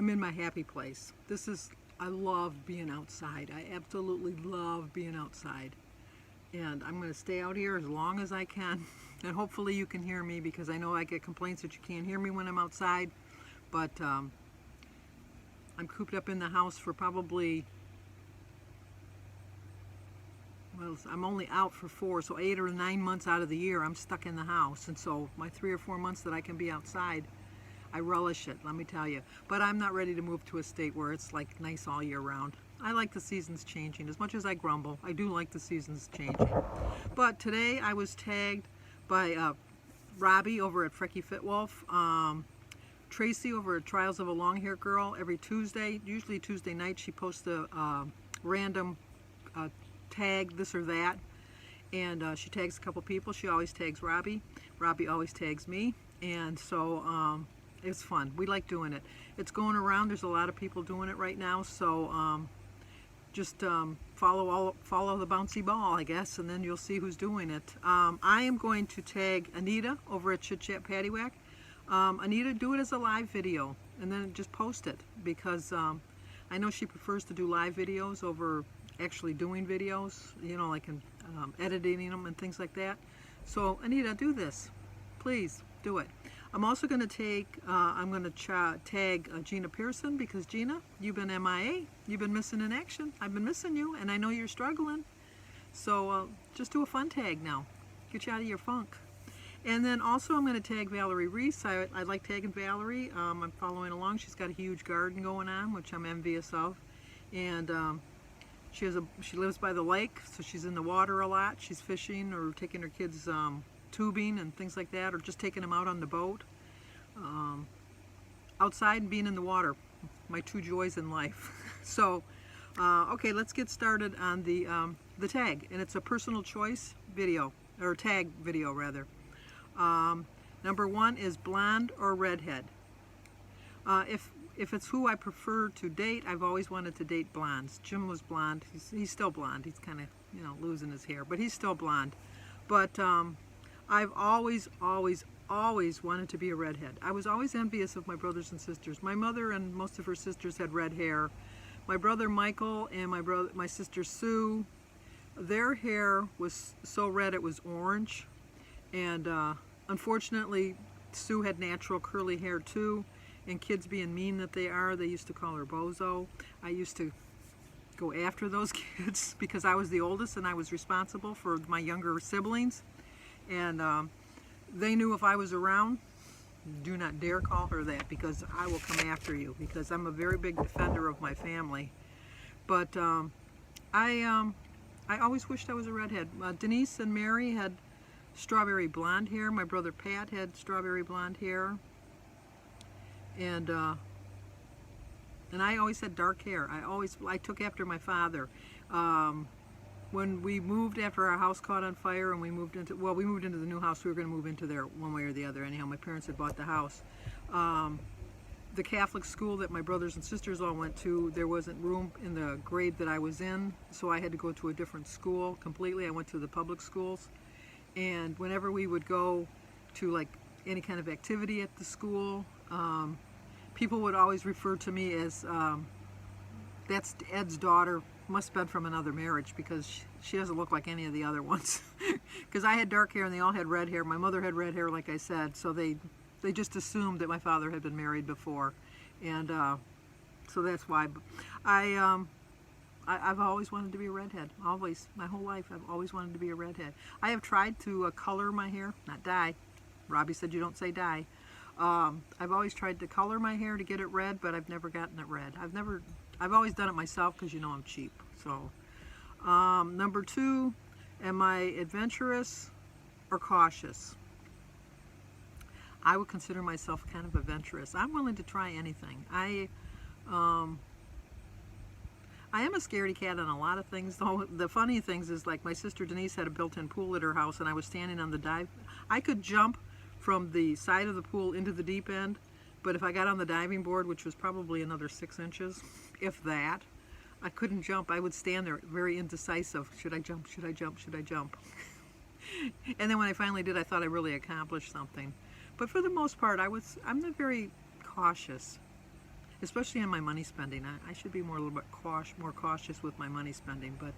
I'm in my happy place. I love being outside. I absolutely love being outside. And I'm going to stay out here as long as I can. And hopefully you can hear me, because I know I get complaints that you can't hear me when I'm outside. But I'm cooped up in the house for probably, well, I'm only out for 4, so 8 or 9 months out of the year I'm stuck in the house. And so my 3 or 4 months that I can be outside, I relish it, let me tell you. But I'm not ready to move to a state where it's like nice all year round. I like the seasons changing. As much as I grumble, I do like the seasons changing. But today I was tagged by Robbie over at Frekifitwolf, Tracy over at Trials of a Long-Hair Girl. Every Tuesday, usually Tuesday night, she posts a random tag, this or that. And she tags a couple people. She always tags Robbie. Robbie always tags me. And so it's fun. We like doing it. It's going around. There's a lot of people doing it right now. So just follow the bouncy ball, I guess, and then you'll see who's doing it. I am going to tag Anita over at Chit Paddiwhack. Anita, do it as a live video and then just post it, because I know she prefers to do live videos over actually doing videos, you know, like editing them and things like that. So Anita, do this, please do it. I'm also going to tag Gina Pearson, because Gina, you've been MIA, you've been missing in action. I've been missing you, and I know you're struggling. So just do a fun tag now, get you out of your funk. And then also I'm going to tag Valerie Reese. I like tagging Valerie. I'm following along. She's got a huge garden going on, which I'm envious of. And she lives by the lake, so she's in the water a lot. She's fishing or taking her kids tubing and things like that, or just taking them out on the boat. Outside and being in the water, my 2 joys in life. So, okay, let's get started on the tag, and it's a personal choice video, or tag video rather. Number 1 is blonde or redhead. If it's who I prefer to date, I've always wanted to date blondes. Jim was blonde. He's still blonde. He's kind of, you know, losing his hair, but he's still blonde. But I've always wanted to be a redhead. I was always envious of my brothers and sisters. My mother and most of her sisters had red hair. My brother Michael and my sister Sue, their hair was so red it was orange. And unfortunately, Sue had natural curly hair too. And kids being mean that they are, they used to call her Bozo. I used to go after those kids because I was the oldest and I was responsible for my younger siblings. And they knew if I was around, do not dare call her that, because I will come after you, because I'm a very big defender of my family. But I always wished I was a redhead. Denise and Mary had strawberry blonde hair. My brother Pat had strawberry blonde hair. And I always had dark hair. I took after my father. When we moved after our house caught on fire and we moved into the new house, we were going to move into there one way or the other. Anyhow, my parents had bought the house. The Catholic school that my brothers and sisters all went to, there wasn't room in the grade that I was in, so I had to go to a different school completely. I went to the public schools. And whenever we would go to like any kind of activity at the school, people would always refer to me as, that's Ed's daughter, must have been from another marriage, because she doesn't look like any of the other ones. Because I had dark hair and they all had red hair. My mother had red hair, like I said, so they just assumed that my father had been married before. And so that's why. I've always wanted to be a redhead. Always. My whole life I've always wanted to be a redhead. I have tried to color my hair, not dye. Robbie said you don't say dye. I've always tried to color my hair to get it red, but I've never gotten it red. I've always done it myself, because you know I'm cheap. So, number 2, am I adventurous or cautious? I would consider myself kind of adventurous. I'm willing to try anything. I am a scaredy cat on a lot of things, though. The funny things is, like, my sister Denise had a built-in pool at her house, and I was standing on the dive. I could jump from the side of the pool into the deep end, but if I got on the diving board, which was probably another 6 inches, if that, I couldn't jump. I would stand there very indecisive. Should I jump? Should I jump? Should I jump? And then when I finally did, I thought I really accomplished something. But for the most part, I'm not very cautious. especially on my money spending. I should be a little bit more cautious with my money spending, but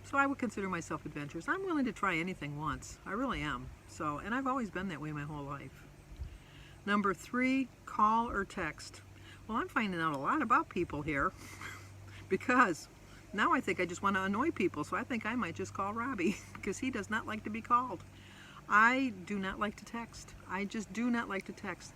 so I would consider myself adventurous. I'm willing to try anything once. I really am. So, and I've always been that way my whole life. Number 3, call or text. Well, I'm finding out a lot about people here because now I think I just want to annoy people, so I think I might just call Robbie because he does not like to be called. I do not like to text. I just do not like to text.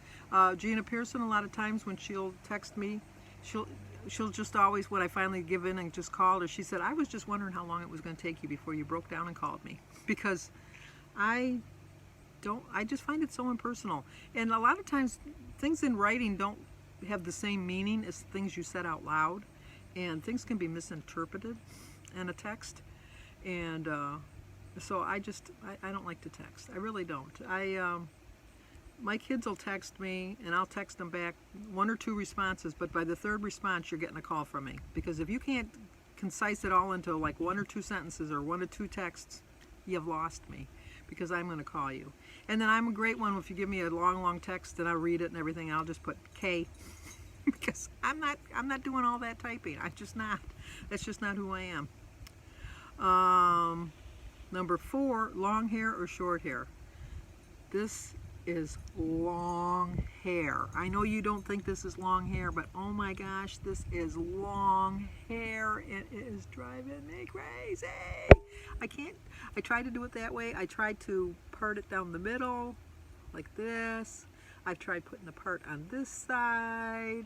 Gina Pearson, a lot of times when she'll text me, she'll just always, when I finally give in and just call her, she said, I was just wondering how long it was going to take you before you broke down and called me, because I just find it so impersonal. And a lot of times things in writing don't have the same meaning as things you said out loud, and things can be misinterpreted in a text. And so I don't like to text. I really don't. My kids will text me and I'll text them back 1 or 2 responses, but by the 3rd response you're getting a call from me, because if you can't concise it all into like 1 or 2 sentences or 1 or 2 texts, you've lost me, because I'm going to call you. And then I'm a great one if you give me a long text and I'll read it and everything, I'll just put K because I'm not doing all that typing. I'm just not. That's just not who I am. Number 4, long hair or short hair. This is long hair. I know you don't think this is long hair, but oh my gosh, this is long hair. It is driving me crazy. I tried to do it that way. I tried to part it down the middle like this. I've tried putting the part on this side.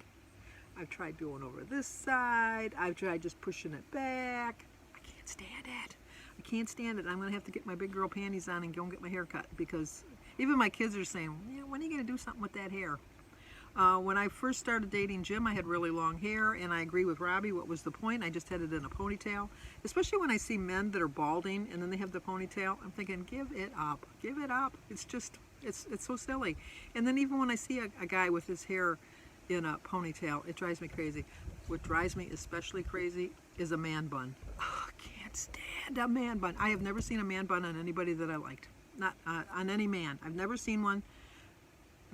I've tried going over this side. I've tried just pushing it back. I can't stand it. I can't stand it. I'm going to have to get my big girl panties on and go and get my hair cut, because even my kids are saying, yeah, when are you going to do something with that hair? When I first started dating Jim, I had really long hair, and I agree with Robbie. What was the point? I just had it in a ponytail. Especially when I see men that are balding and then they have the ponytail, I'm thinking, give it up. Give it up. It's just, it's so silly. And then even when I see a guy with his hair in a ponytail, it drives me crazy. What drives me especially crazy is a man bun. Oh, I can't stand a man bun. I have never seen a man bun on anybody that I liked. Not on any man. I've never seen one.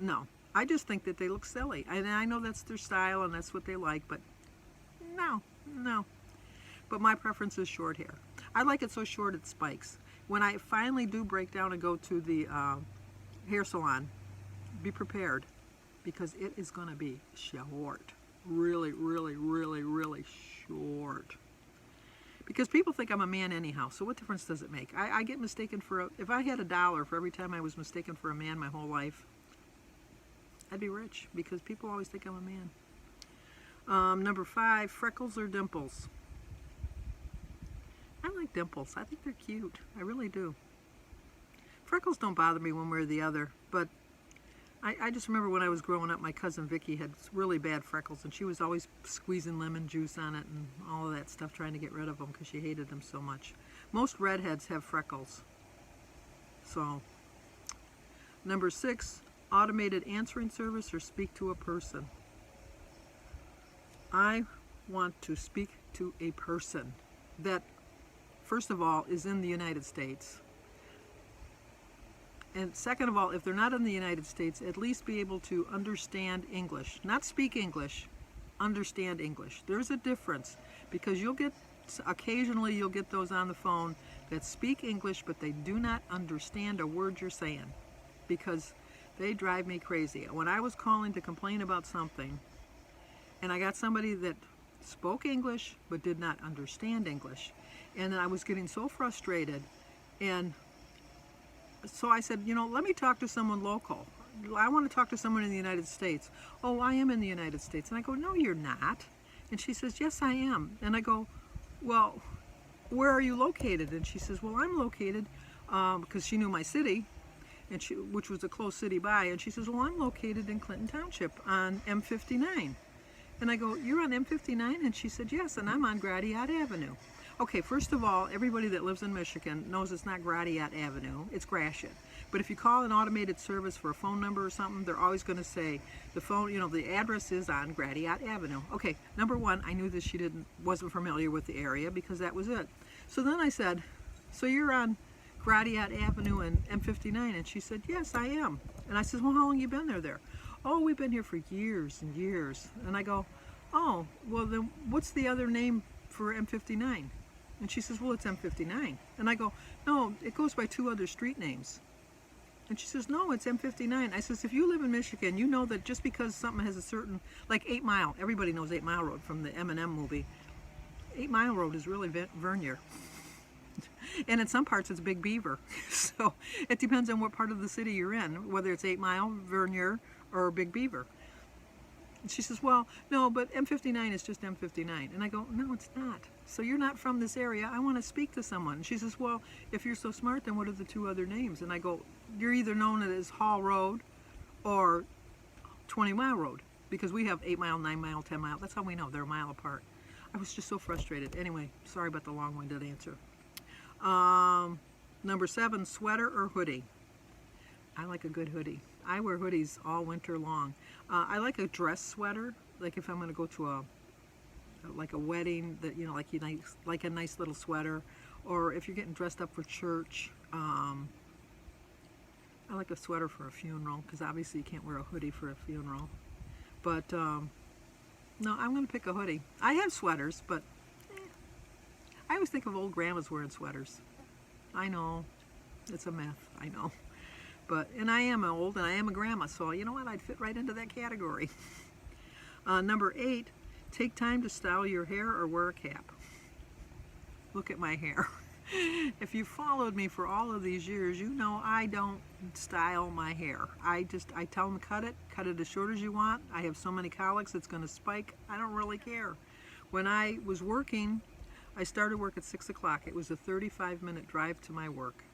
No. I just think that they look silly. And I know that's their style and that's what they like, but no. But my preference is short hair. I like it so short it spikes. When I finally do break down and go to the hair salon, be prepared, because it is going to be short. Really, really, really, really short. Because people think I'm a man anyhow, so what difference does it make? I get mistaken for if I had $1 for every time I was mistaken for a man my whole life, I'd be rich, because people always think I'm a man. Number 5, freckles or dimples. I like dimples. I think they're cute. I really do. Freckles don't bother me one way or the other, but I just remember when I was growing up, my cousin Vicky had really bad freckles, and she was always squeezing lemon juice on it and all of that stuff, trying to get rid of them because she hated them so much. Most redheads have freckles. So, number 6, automated answering service or speak to a person. I want to speak to a person that, first of all, is in the United States. And second of all, if they're not in the United States, at least be able to understand English. Not speak English, understand English. There's a difference, because occasionally you'll get those on the phone that speak English, but they do not understand a word you're saying, because they drive me crazy. When I was calling to complain about something, and I got somebody that spoke English but did not understand English, and I was getting so frustrated, and so I said, let me talk to someone local. I want to talk to someone in the United States. Oh, I am in the United States. And I go, no, you're not. And she says, yes, I am. And I go, well, where are you located? And she says, well, I'm located, because she knew my city, and which was a close city by. And she says, well, I'm located in Clinton Township on M59. And I go, you're on M59? And she said, yes, and I'm on Gratiot Avenue. Okay, first of all, everybody that lives in Michigan knows it's not Gratiot Avenue, it's Gratiot. But if you call an automated service for a phone number or something, they're always going to say the phone, the address is on Gratiot Avenue. Okay, number 1, I knew that she wasn't familiar with the area, because that was it. So then I said, so you're on Gratiot Avenue and M59? And she said, yes, I am. And I said, well, how long have you been there? oh, we've been here for years and years. And I go, oh, well then what's the other name for M59? And she says, well, it's M59. And I go, no, it goes by 2 other street names. And she says, no, it's M59. I says, if you live in Michigan, you know that just because something has a certain, like 8 Mile, everybody knows 8 Mile Road from the M&M movie. 8 Mile Road is really Vernier. And in some parts it's Big Beaver. So it depends on what part of the city you're in, whether it's 8 Mile, Vernier, or Big Beaver. And she says, well, no, but M59 is just M59. And I go, no, it's not. So you're not from this area. I want to speak to someone. And she says, well, if you're so smart, then what are the 2 other names? And I go, you're either known as Hall Road or 20 Mile Road, because we have 8 Mile, 9 Mile, 10 Mile. That's how we know. They're a mile apart. I was just so frustrated. Anyway, sorry about the long-winded answer. Number 7, sweater or hoodie. I like a good hoodie. I wear hoodies all winter long. I like a dress sweater, like if I'm going to go to a wedding, that, you know, like a nice little sweater, or if you're getting dressed up for church. I like a sweater for a funeral, because obviously you can't wear a hoodie for a funeral. But no, I'm going to pick a hoodie. I have sweaters, but I always think of old grandmas wearing sweaters. I know, it's a myth, I know. But, and I am old and I am a grandma, so you know what, I'd fit right into that category. Number 8, take time to style your hair or wear a cap. Look at my hair. If you followed me for all of these years, you know I don't style my hair. I tell them cut it as short as you want. I have so many colics it's going to spike. I don't really care. When I was working, I started work at 6 o'clock. It was a 35-minute drive to my work.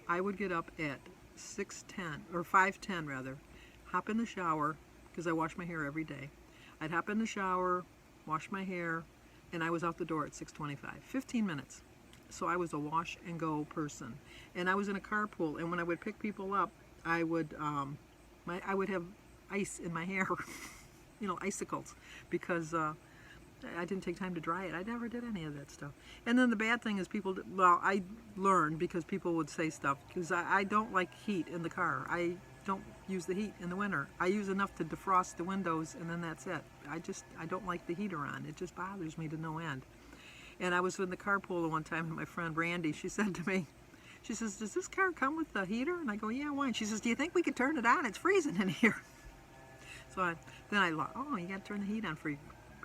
I would get up at 6:10, or 5:10 rather, hop in the shower, because I wash my hair every day. I'd hop in the shower, wash my hair, and I was out the door at 6:25. 15 minutes. So I was a wash and go person. And I was in a carpool, and when I would pick people up, I would have ice in my hair, you know, icicles, because I didn't take time to dry it. I never did any of that stuff. And then the bad thing is people, well, I learned because people would say stuff, because I don't like heat in the car. I don't use the heat in the winter. I use enough to defrost the windows, and then that's it. I don't like the heater on. It just bothers me to no end. And I was in the carpool one time, and my friend Brandy, she said to me, she says, does this car come with the heater? And I go, yeah, why? And she says, do you think we could turn it on? It's freezing in here. So then I thought, oh, you got to turn the heat on for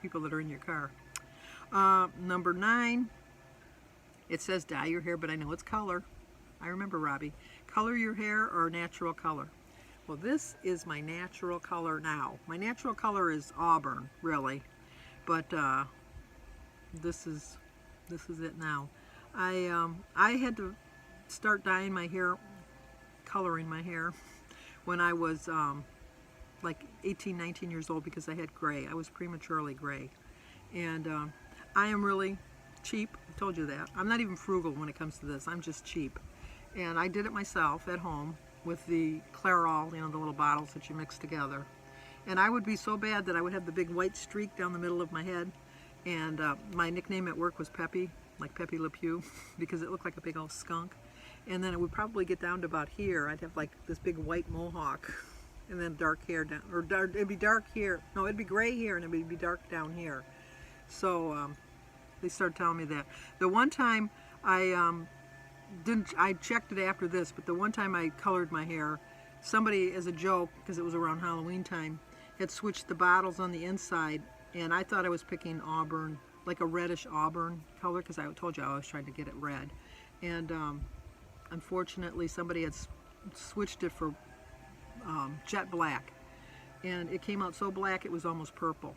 people that are in your car. Number 9, it says dye your hair, but I know it's color. I remember Robbie. Color your hair or natural color. Well, this is my natural color now. My natural color is auburn, really, but this is it now. I had to start dyeing my hair, coloring my hair, when I was like 18, 19 years old, because I had gray. I was prematurely gray. And I am really cheap. I told you that. I'm not even frugal when it comes to this. I'm just cheap. And I did it myself at home with the Clairol, you know, the little bottles that you mix together. And I would be so bad that I would have the big white streak down the middle of my head. And my nickname at work was Peppy, like Pepe Le Pew, because it looked like a big old skunk. And then it would probably get down to about here. I'd have like this big white mohawk, and then dark hair down, or it'd be dark here. No, it'd be gray here, and it'd be dark down here. So they started telling me that. The one time I checked it after this, but the one time I colored my hair, somebody, as a joke, because it was around Halloween time, had switched the bottles on the inside, and I thought I was picking auburn, like a reddish auburn color, because I told you I was trying to get it red. And unfortunately, somebody had switched it for jet black, and it came out so black it was almost purple.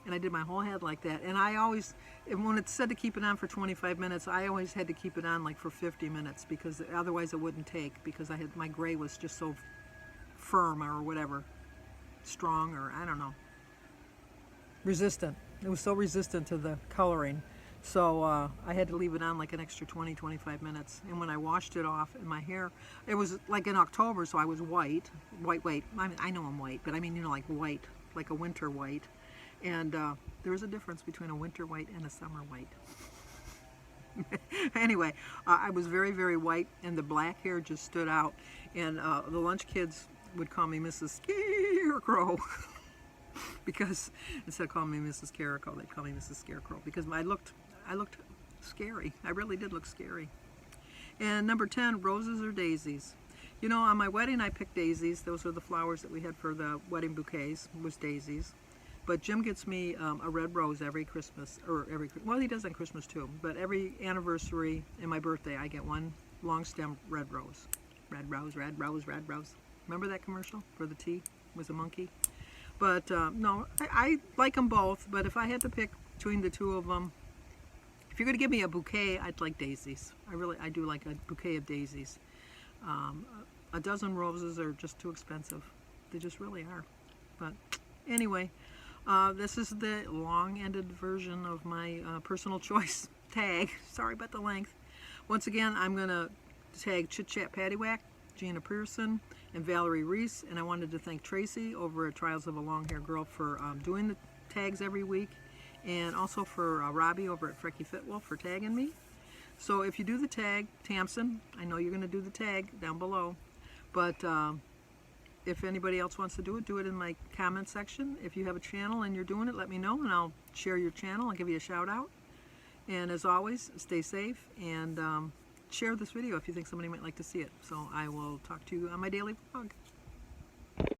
And I did my whole head like that. And I always, when it said to keep it on for 25 minutes, I always had to keep it on like for 50 minutes, because otherwise it wouldn't take, because my gray was just so firm, or whatever, strong, or I don't know, resistant. It was so resistant to the coloring. So I had to leave it on like an extra 20-25 minutes. And when I washed it off, and my hair, it was like in October, so I was white. I know I'm white, but I mean, you know, like white, like a winter white. And there was a difference between a winter white and a summer white. Anyway, I was very, very white, and the black hair just stood out. And the lunch kids would call me Mrs. Scarecrow. Because instead of calling me Mrs. Carico, they call me Mrs. Scarecrow, because I looked scary. I really did look scary. And number 10, roses or daisies. You know, on my wedding I picked daisies. Those are the flowers that we had for the wedding bouquets, was daisies. But Jim gets me a red rose every Christmas, well, he does on Christmas too, but every anniversary and my birthday I get one long stem red rose. Red rose, red rose, red rose. Remember that commercial for the tea? It was a monkey. But no, I like them both, but if I had to pick between the two of them, if you're going to give me a bouquet, I'd like daisies. I do like a bouquet of daisies. A dozen roses are just too expensive. They just really are. But anyway, this is the long-ended version of my personal choice tag. Sorry about the length. Once again, I'm going to tag Chit Chat Paddiwhack, Gina Pearson, and Valerie Reese, and I wanted to thank Tracy over at Trials of a Long-Hair Girl for doing the tags every week, and also for Robbie over at Frekifitwolf for tagging me. So if you do the tag, Tamsin, I know you're going to do the tag down below, but if anybody else wants to do it in my comment section. If you have a channel and you're doing it, let me know, and I'll share your channel. I'll give you a shout out. And as always, stay safe, and share this video if you think somebody might like to see it. So I will talk to you on my daily vlog.